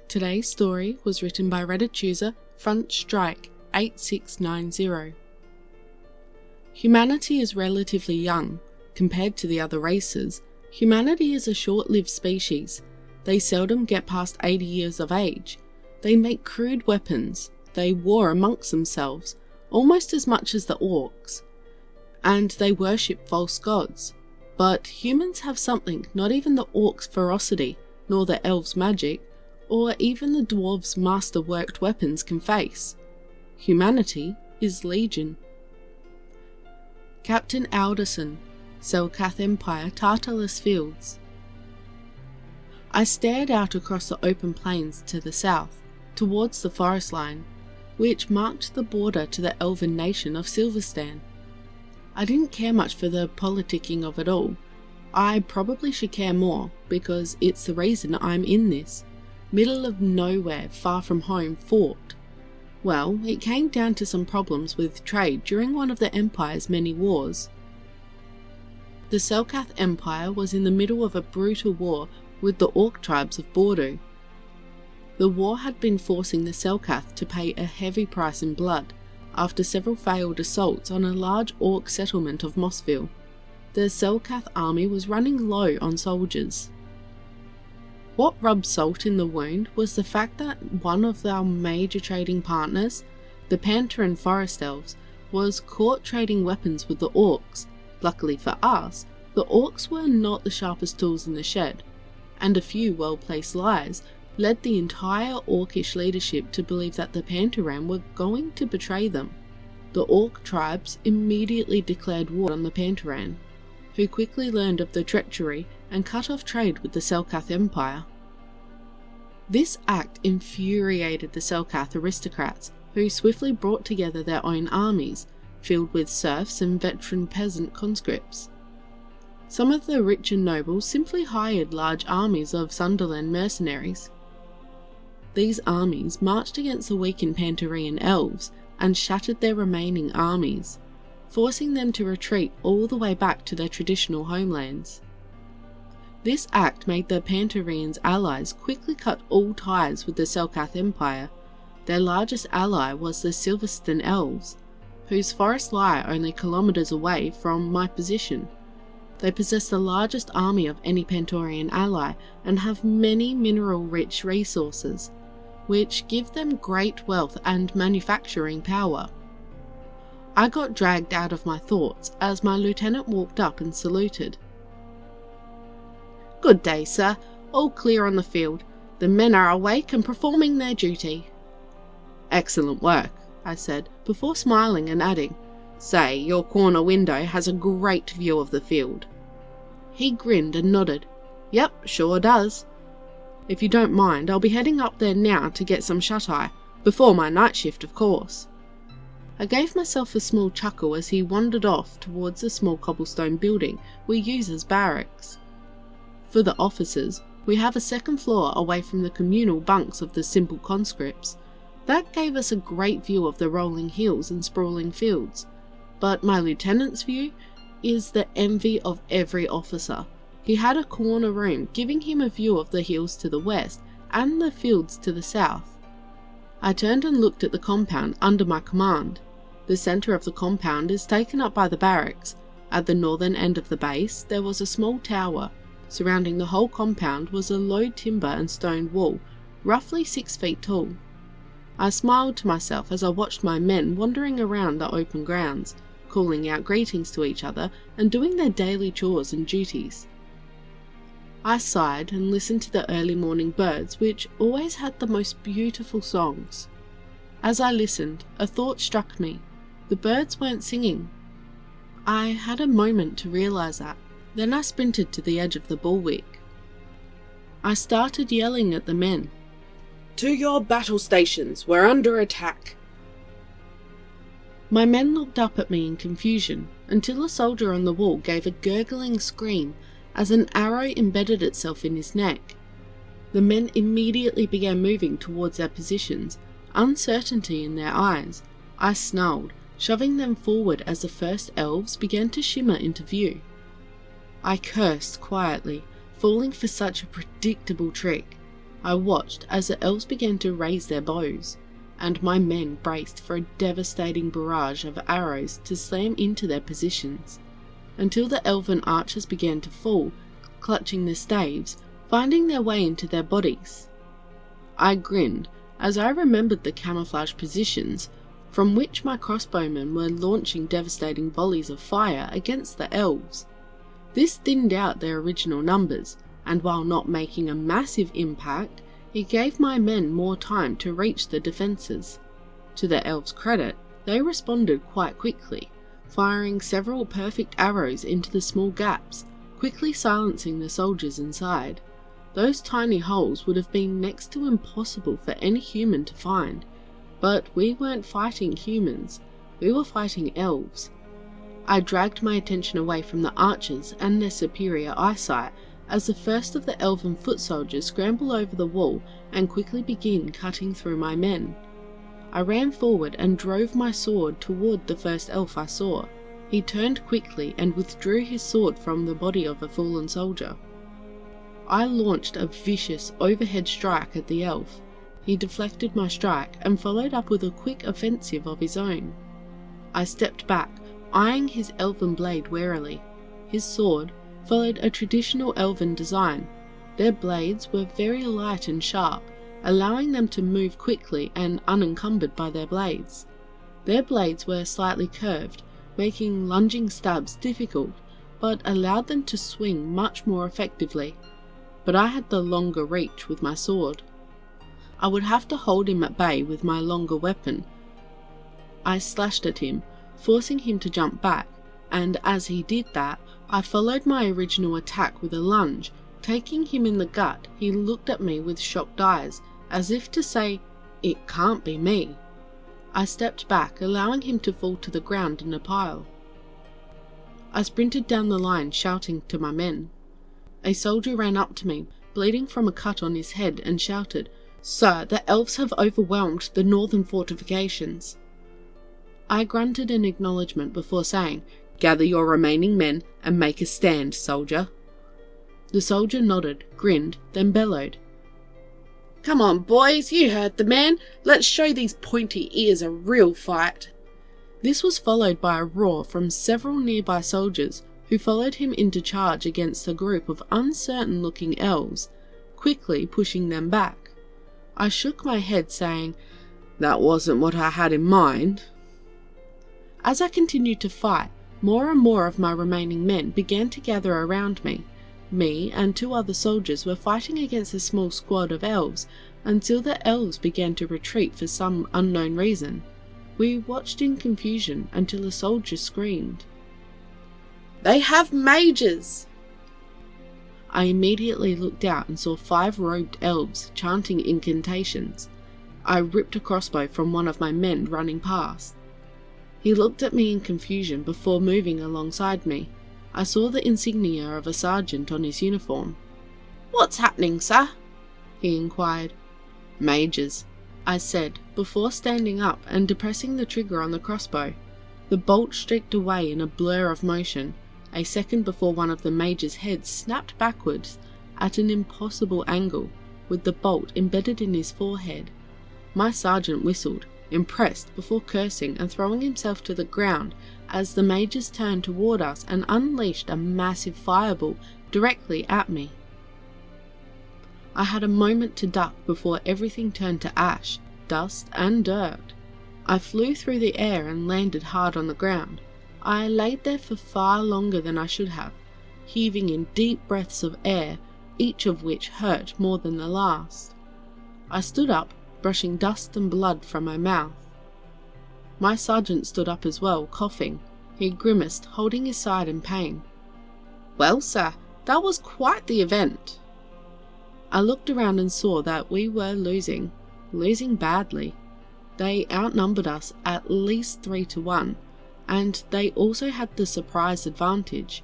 Today's story was written by Reddit user FrontStrike8690. Humanity is relatively young. Compared to the other races, humanity is a short-lived species. They seldom get past 80 years of age. They make crude weapons. They war amongst themselves, almost as much as the orcs. And they worship false gods. But humans have something not even the orcs' ferocity, nor the elves' magic, or even the dwarves' master-worked weapons can face. Humanity is legion. Captain Alderson, Selkath Empire, Tartarus Fields. I stared out across the open plains to the south, towards the forest line, which marked the border to the elven nation of Silverstan. I didn't care much for the politicking of it all. I probably should care more, because it's the reason I'm in this middle of nowhere, far from home fort. Well, it came down to some problems with trade during one of the Empire's many wars. The Selkath Empire was in the middle of a brutal war with the orc tribes of Bordu. The war had been forcing the Selkath to pay a heavy price in blood after several failed assaults on a large orc settlement of Mossville. The Selkath army was running low on soldiers. What rubbed salt in the wound was the fact that one of our major trading partners, the Pantheran Forest Elves, was caught trading weapons with the orcs. Luckily for us, the orcs were not the sharpest tools in the shed, and a few well-placed lies led the entire orcish leadership to believe that the Pantheran were going to betray them. The orc tribes immediately declared war on the Pantheran, who quickly learned of the treachery and cut off trade with the Selkath Empire. This act infuriated the Selkath aristocrats, who swiftly brought together their own armies, filled with serfs and veteran peasant conscripts. Some of the richer nobles simply hired large armies of Sunderland mercenaries. These armies marched against the weakened Pantherian elves and shattered their remaining armies, forcing them to retreat all the way back to their traditional homelands. This act made the Pantherians' allies quickly cut all ties with the Selkath Empire. Their largest ally was the Silverstan Elves, whose forests lie only kilometres away from my position. They possess the largest army of any Pantherian ally and have many mineral-rich resources, which give them great wealth and manufacturing power. I got dragged out of my thoughts as my lieutenant walked up and saluted. "Good day, sir. All clear on the field. The men are awake and performing their duty." "Excellent work," I said, before smiling and adding, "Say, your corner window has a great view of the field." He grinned and nodded. "Yep, sure does. If you don't mind, I'll be heading up there now to get some shut-eye, before my night shift, of course." I gave myself a small chuckle as he wandered off towards the small cobblestone building we use as barracks. For the officers, we have a second floor away from the communal bunks of the simple conscripts. That gave us a great view of the rolling hills and sprawling fields, but my lieutenant's view is the envy of every officer. He had a corner room giving him a view of the hills to the west and the fields to the south. I turned and looked at the compound under my command. The centre of the compound is taken up by the barracks. At the northern end of the base there was a small tower. Surrounding the whole compound was a low timber and stone wall, roughly 6 feet tall. I smiled to myself as I watched my men wandering around the open grounds, calling out greetings to each other and doing their daily chores and duties. I sighed and listened to the early morning birds, which always had the most beautiful songs. As I listened, a thought struck me. The birds weren't singing. I had a moment to realise that. Then I sprinted to the edge of the bulwark. I started yelling at the men. "To your battle stations, we're under attack!" My men looked up at me in confusion, until a soldier on the wall gave a gurgling scream as an arrow embedded itself in his neck. The men immediately began moving towards their positions, uncertainty in their eyes. I snarled, shoving them forward as the first elves began to shimmer into view. I cursed quietly, falling for such a predictable trick. I watched as the elves began to raise their bows, and my men braced for a devastating barrage of arrows to slam into their positions, until the elven archers began to fall, clutching the staves, finding their way into their bodies. I grinned as I remembered the camouflage positions from which my crossbowmen were launching devastating volleys of fire against the elves. This thinned out their original numbers, and while not making a massive impact, it gave my men more time to reach the defences. To the elves' credit, they responded quite quickly, firing several perfect arrows into the small gaps, quickly silencing the soldiers inside. Those tiny holes would have been next to impossible for any human to find, but we weren't fighting humans, we were fighting elves. I dragged my attention away from the archers and their superior eyesight as the first of the elven foot soldiers scramble over the wall and quickly begin cutting through my men. I ran forward and drove my sword toward the first elf I saw. He turned quickly and withdrew his sword from the body of a fallen soldier. I launched a vicious overhead strike at the elf. He deflected my strike and followed up with a quick offensive of his own. I stepped back, eyeing his elven blade warily. His sword followed a traditional elven design. Their blades were very light and sharp, allowing them to move quickly and unencumbered by their blades. Their blades were slightly curved, making lunging stabs difficult, but allowed them to swing much more effectively. But I had the longer reach with my sword. I would have to hold him at bay with my longer weapon. I slashed at him, forcing him to jump back, and as he did that, I followed my original attack with a lunge. Taking him in the gut, he looked at me with shocked eyes, as if to say, "It can't be me." I stepped back, allowing him to fall to the ground in a pile. I sprinted down the line, shouting to my men. A soldier ran up to me, bleeding from a cut on his head, and shouted, "Sir, the elves have overwhelmed the northern fortifications." I grunted in acknowledgement before saying, "Gather your remaining men and make a stand, soldier." The soldier nodded, grinned, then bellowed, "Come on, boys, you heard the man. Let's show these pointy ears a real fight." This was followed by a roar from several nearby soldiers, who followed him into charge against a group of uncertain-looking elves, quickly pushing them back. I shook my head, saying, "That wasn't what I had in mind." As I continued to fight, more and more of my remaining men began to gather around me. Me and 2 other soldiers were fighting against a small squad of elves until the elves began to retreat for some unknown reason. We watched in confusion until a soldier screamed, "They have mages!" I immediately looked out and saw 5 robed elves chanting incantations. I ripped a crossbow from one of my men running past. He looked at me in confusion before moving alongside me. I saw the insignia of a sergeant on his uniform. "What's happening, sir?" he inquired. "Mages," I said, before standing up and depressing the trigger on the crossbow. The bolt streaked away in a blur of motion, a second before one of the mage's heads snapped backwards at an impossible angle, with the bolt embedded in his forehead. My sergeant whistled, impressed, before cursing and throwing himself to the ground as the mages turned toward us and unleashed a massive fireball directly at me. I had a moment to duck before everything turned to ash, dust and dirt. I flew through the air and landed hard on the ground. I laid there for far longer than I should have, heaving in deep breaths of air, each of which hurt more than the last. I stood up, brushing dust and blood from my mouth. My sergeant stood up as well, coughing. He grimaced, holding his side in pain. "Well, sir, that was quite the event." I looked around and saw that we were losing badly. They outnumbered us at least 3-1, and they also had the surprise advantage.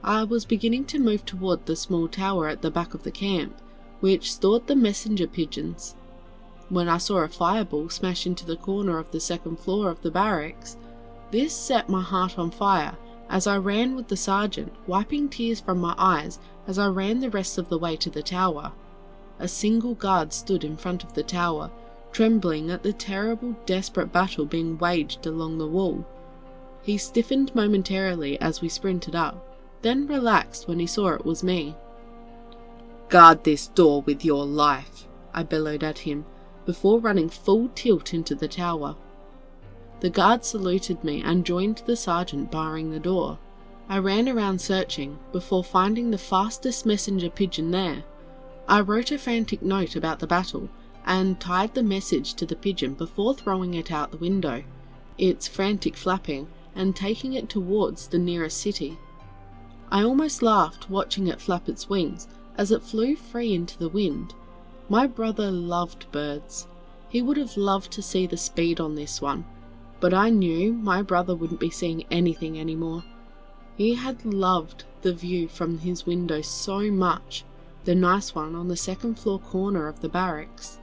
I was beginning to move toward the small tower at the back of the camp, which stored the messenger pigeons, when I saw a fireball smash into the corner of the second floor of the barracks. This set my heart on fire as I ran with the sergeant, wiping tears from my eyes as I ran the rest of the way to the tower. A single guard stood in front of the tower, trembling at the terrible, desperate battle being waged along the wall. He stiffened momentarily as we sprinted up, then relaxed when he saw it was me. "Guard this door with your life," I bellowed at him, before running full tilt into the tower. The guard saluted me and joined the sergeant barring the door. I ran around searching, before finding the fastest messenger pigeon there. I wrote a frantic note about the battle, and tied the message to the pigeon before throwing it out the window, its frantic flapping, and taking it towards the nearest city. I almost laughed watching it flap its wings as it flew free into the wind. My brother loved birds. He would have loved to see the speed on this one, but I knew my brother wouldn't be seeing anything anymore. He had loved the view from his window so much, the nice one on the second floor corner of the barracks.